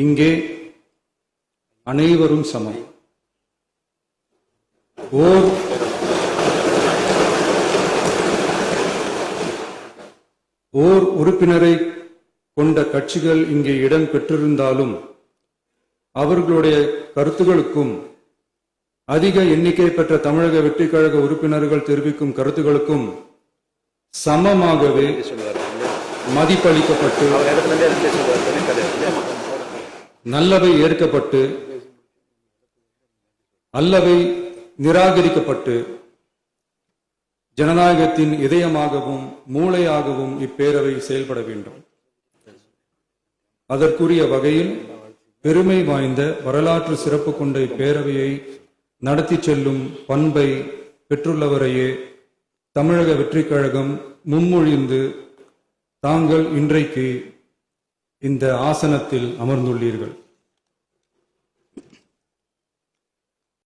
இங்கே அனைவரும் சமம். ஓர் உறுப்பினரை கொண்ட கட்சிகள் இங்கே இடம் பெற்றிருந்தாலும் அவர்களுடைய கருத்துகளுக்கும் அதிக எண்ணிக்கை பெற்ற தமிழக வெற்றிக் கழக உறுப்பினர்கள் தெரிவிக்கும் கருத்துகளுக்கும் சமமாகவே மதிப்பளிக்கப்பட்டு நல்லவை ஏற்கப்பட்டு அல்லவை நிராகரிக்கப்பட்டு ஜனநாயகத்தின் இதயமாகவும் மூளையாகவும் இப்பேரவை செயல்பட வேண்டும். அதற்குரிய வகையில் பெருமை வாய்ந்த வரலாற்று சிறப்பு கொண்ட இப்பேரவையை நடத்தி செல்லும் பண்பை பெற்றுள்ளவரையே தமிழக வெற்றிக் கழகம் முன்மொழிந்து தாங்கள் இன்றைக்கு இந்த ஆசனத்தில் அமர்ந்துள்ளீர்கள்.